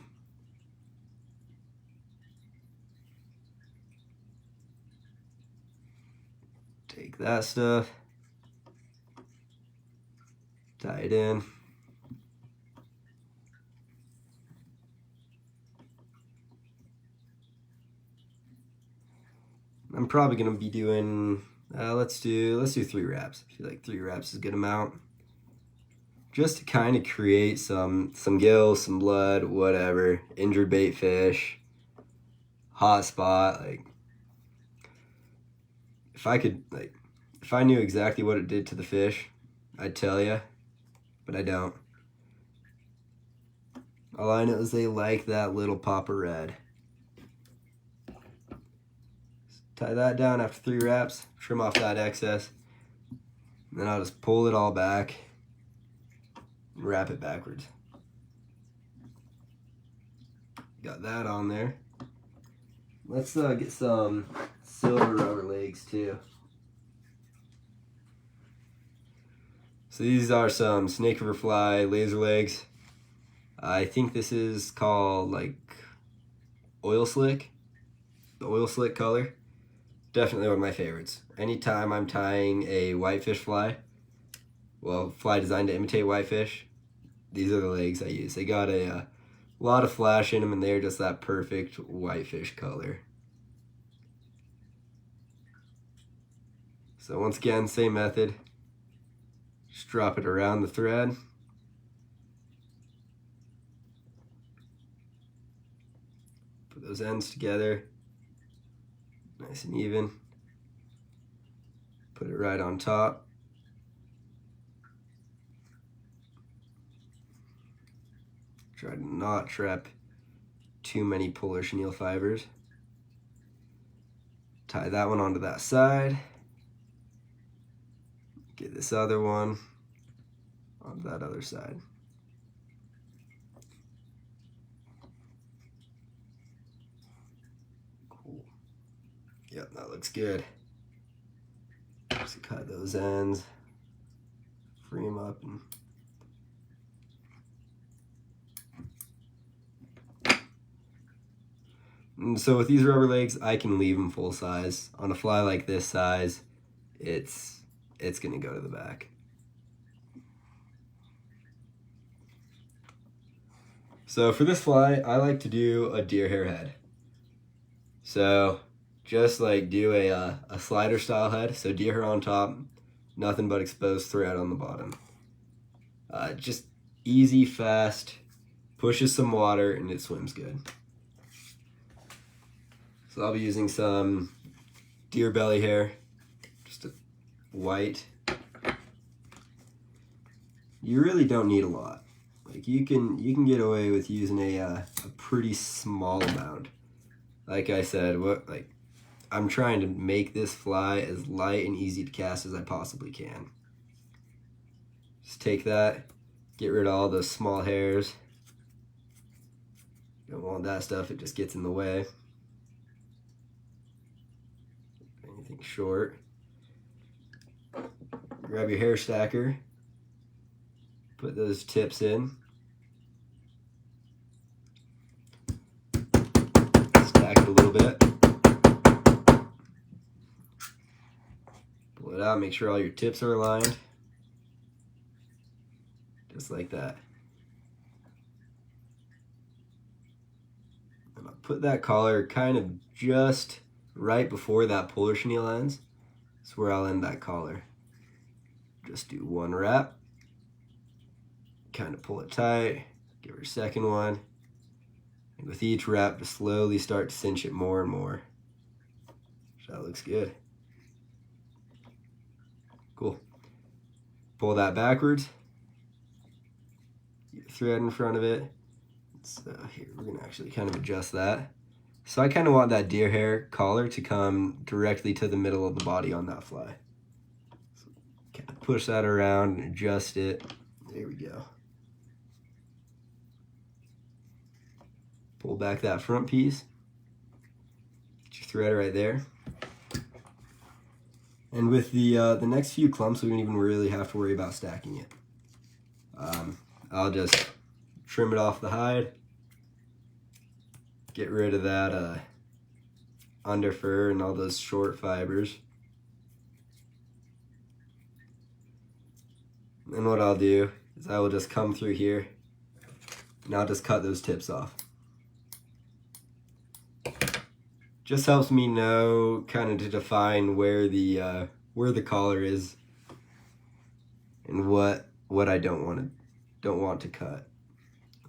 Take that stuff, tie it in. I'm probably gonna be doing let's do 3 wraps. I feel like 3 wraps is a good amount. Just to kind of create some gills, some blood, whatever, injured bait fish, hot spot. Like if I knew exactly what it did to the fish, I'd tell you, but I don't. All I know is they like that little pop of red. Tie that down after 3 wraps, trim off that excess, and then I'll just pull it all back and wrap it backwards. Got that on there. Let's get some silver rubber legs too. So these are some snake river fly laser legs. I think this is called like oil slick, the oil slick color. Definitely one of my favorites. Anytime I'm tying a whitefish fly, well, fly designed to imitate whitefish, these are the legs I use. They got a lot of flash in them, and they're just that perfect whitefish color. So once again, same method. Just drop it around the thread. Put those ends together. Nice and even. Put it right on top. Try to not trap too many polar chenille fibers. Tie that one onto that side. Get this other one onto that other side. Cool. Yep, that looks good. Just cut those ends, free them up, and so with these rubber legs, I can leave them full size. On a fly like this size, it's gonna go to the back. So for this fly, I like to do a deer hair head. So just like do a slider style head. So deer hair on top, nothing but exposed thread on the bottom. Just easy, fast, pushes some water, and it swims good. So I'll be using some deer belly hair, just a white. You really don't need a lot. Like you can get away with using a pretty small amount. Like I said, I'm trying to make this fly as light and easy to cast as I possibly can. Just take that, get rid of all those small hairs. Don't want that stuff, it just gets in the way. Anything short. Grab your hair stacker, put those tips in. Stack it a little bit. Pull it out, make sure all your tips are aligned. Just like that. And I'll put that collar kind of just right before that polar chenille ends. That's where I'll end that collar. Just do one wrap. Kind of pull it tight. Give her a second one. And with each wrap, just slowly start to cinch it more and more. So that looks good. Cool. Pull that backwards. Get your thread in front of it. So here, we're gonna actually kind of adjust that. So I kind of want that deer hair collar to come directly to the middle of the body on that fly. So kind of push that around and adjust it. There we go. Pull back that front piece. Get your thread right there. And with the next few clumps, we don't even really have to worry about stacking it. I'll just trim it off the hide. Get rid of that under fur and all those short fibers. And what I'll do is I will just come through here and I'll just cut those tips off. Just helps me know kind of to define where the collar is and what I don't want to cut.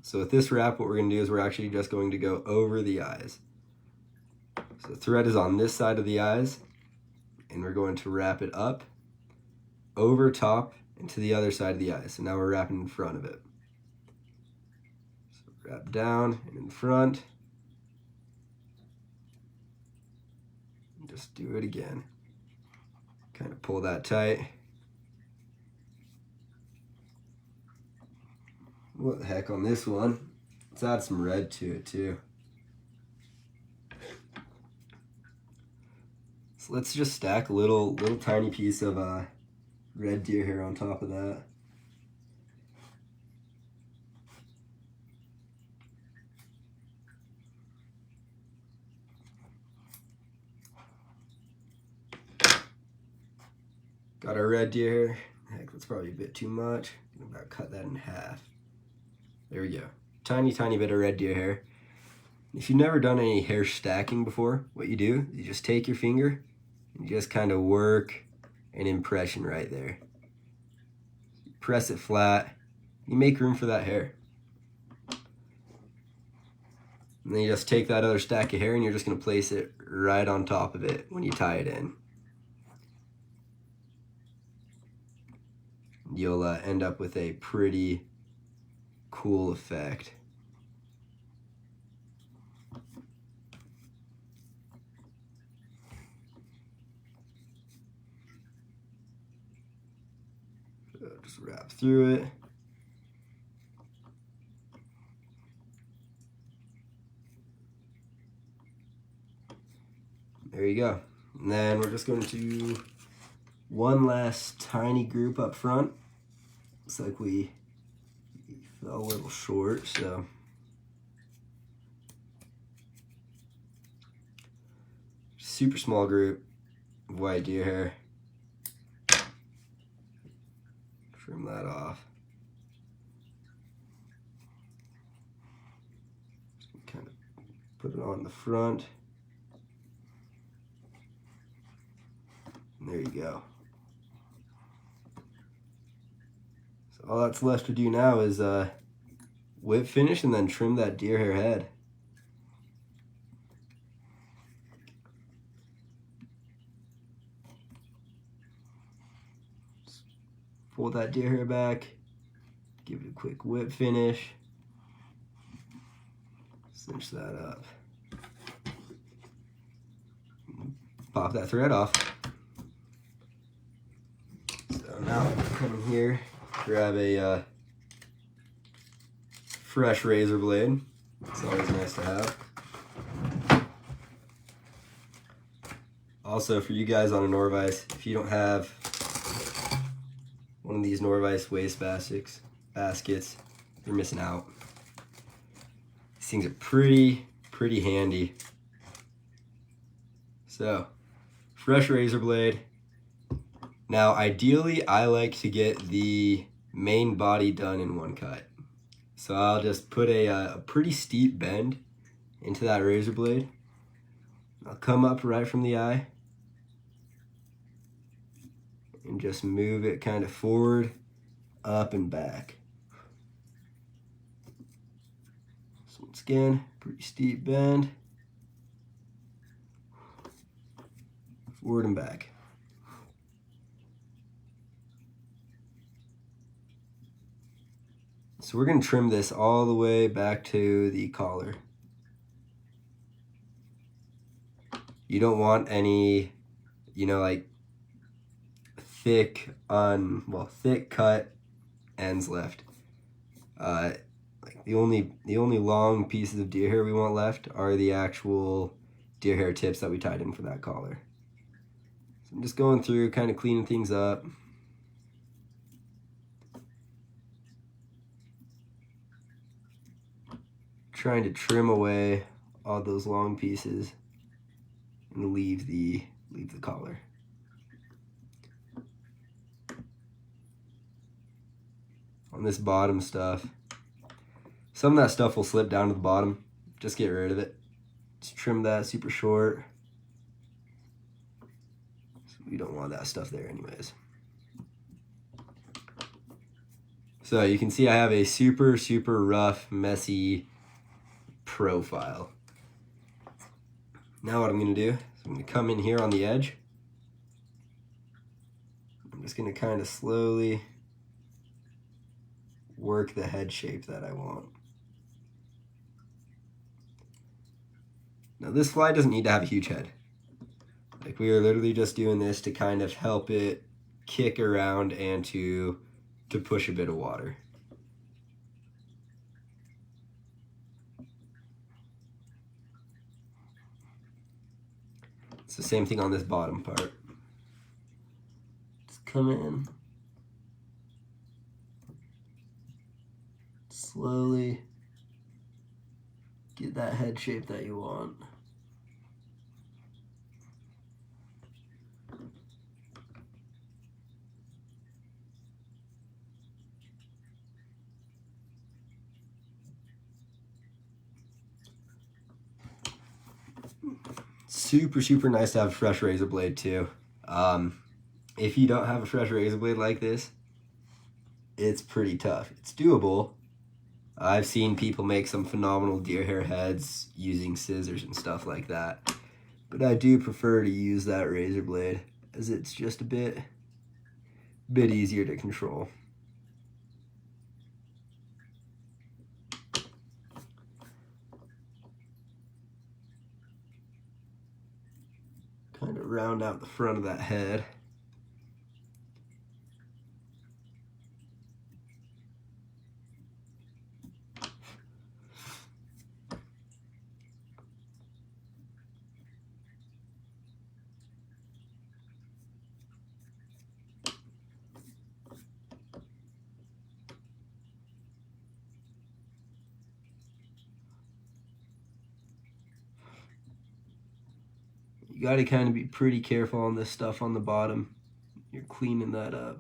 So with this wrap, what we're going to do is we're actually just going to go over the eyes. So the thread is on this side of the eyes, and we're going to wrap it up, over top, and to the other side of the eyes. So now we're wrapping in front of it. So wrap down and in front. And just do it again. Kind of pull that tight. What the heck on this one? Let's add some red to it too. So let's just stack a little tiny piece of red deer hair on top of that. Got our red deer hair. Heck, that's probably a bit too much. I'm about to cut that in half. There we go. Tiny bit of red deer hair. If you've never done any hair stacking before, what you do is you just take your finger and you just kind of work an impression right there. You press it flat. You make room for that hair. And then you just take that other stack of hair and you're just going to place it right on top of it when you tie it in. You'll end up with a pretty cool effect. So just wrap through it. There you go. And then we're just going to do one last tiny group up front. Looks like we fell a little short, so super small group of white deer hair. Trim that off. Just kind of put it on the front. And there you go. So all that's left to do now is whip finish and then trim that deer hair head. Just pull that deer hair back, give it a quick whip finish, cinch that up, pop that thread off. So now come in here, grab a fresh razor blade. It's always nice to have. Also, for you guys on a Norvise, if you don't have one of these Norvise waste baskets, you're missing out. These things are pretty handy. So, fresh razor blade. Now, ideally, I like to get the main body done in one cut. So I'll just put a pretty steep bend into that razor blade. I'll come up right from the eye and just move it kind of forward, up and back. So once again, pretty steep bend. Forward and back. So we're going to trim this all the way back to the collar. You don't want any, you know, like thick cut ends left. Like the only long pieces of deer hair we want left are the actual deer hair tips that we tied in for that collar. So I'm just going through, kind of cleaning things up. Trying to trim away all those long pieces and leave the collar. On this bottom stuff, some of that stuff will slip down to the bottom. Just get rid of it. Just trim that super short. So we don't want that stuff there anyways. So you can see I have a super rough, messy profile. Now what I'm going to do is I'm going to come in here on the edge. I'm just going to kind of slowly work the head shape that I want. Now this fly doesn't need to have a huge head. Like, we are literally just doing this to kind of help it kick around and to push a bit of water. It's the same thing on this bottom part. Just come in. Slowly get that head shape that you want. Super nice to have a fresh razor blade too. If you don't have a fresh razor blade like this, it's pretty tough. It's doable. I've seen people make some phenomenal deer hair heads using scissors and stuff like that, but I do prefer to use that razor blade as it's just a bit easier to control. Kind of round out the front of that head. You got to kind of be pretty careful on this stuff on the bottom. You're cleaning that up.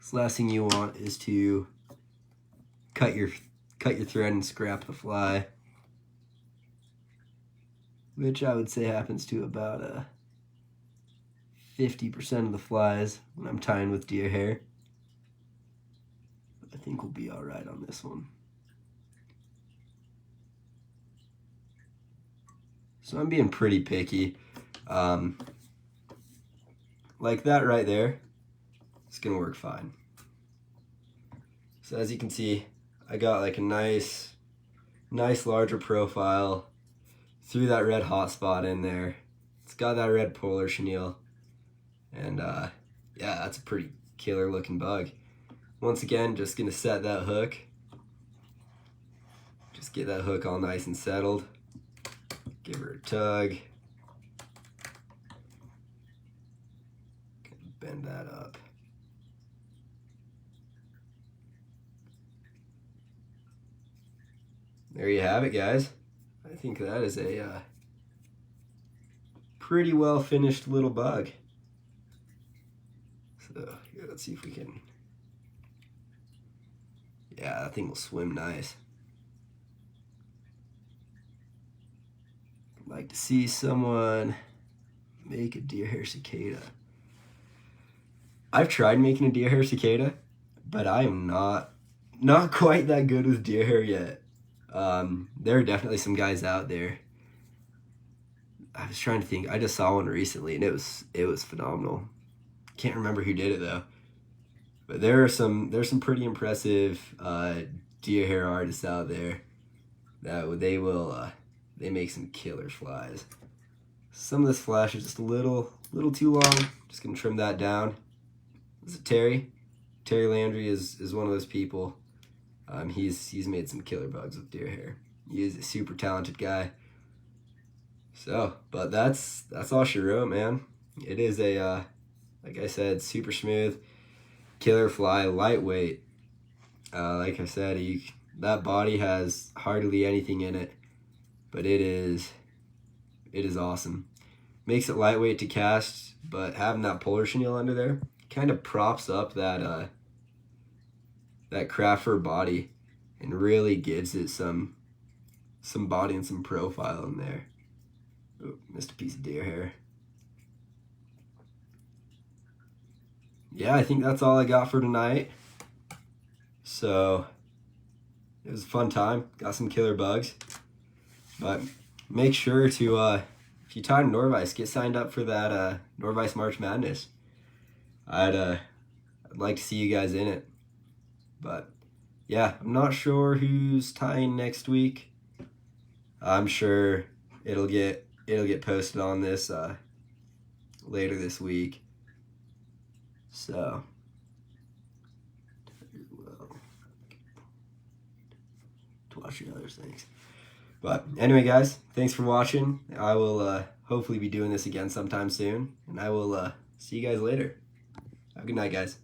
The last thing you want is to cut your thread and scrap the fly, which I would say happens to about 50% of the flies when I'm tying with deer hair. But I think we'll be all right on this one. So I'm being pretty picky. Like that right there, it's gonna work fine. So as you can see, I got like a nice larger profile, threw that red hot spot in there. It's got that red polar chenille. And yeah, that's a pretty killer looking bug. Once again, just gonna set that hook. Just get that hook all nice and settled. Give her a tug. Bend that up. There you have it, guys. I think that is a pretty well finished little bug. So here, let's see if we can. Yeah, that thing will swim nice. I'd like to see someone make a deer hair cicada. I've tried making a deer hair cicada, but I am not quite that good with deer hair yet. There are definitely some guys out there. I was trying to think. I just saw one recently, and it was phenomenal. Can't remember who did it though. But there's some pretty impressive deer hair artists out there that they make some killer flies. Some of this flash is just a little too long. Just gonna trim that down. This is Terry. Terry Landry is one of those people. He's made some killer bugs with deer hair. He is a super talented guy. So, but that's all she wrote, man. It is a like I said, super smooth, killer fly, lightweight. Like I said, that body has hardly anything in it, but it is awesome. Makes it lightweight to cast, but having that polar chenille under there kind of props up that that craft fur body and really gives it some body and some profile in there. Ooh, missed a piece of deer hair. Yeah, I think that's all I got for tonight. So it was a fun time. Got some killer bugs. But make sure to if you tie to Norvise, get signed up for that Norvise March Madness. I'd like to see you guys in it. But yeah, I'm not sure who's tying next week. I'm sure it'll get posted on this later this week. So to watch the other things. But anyway, guys, thanks for watching. I will hopefully be doing this again sometime soon, and I will see you guys later. Have a good night, guys.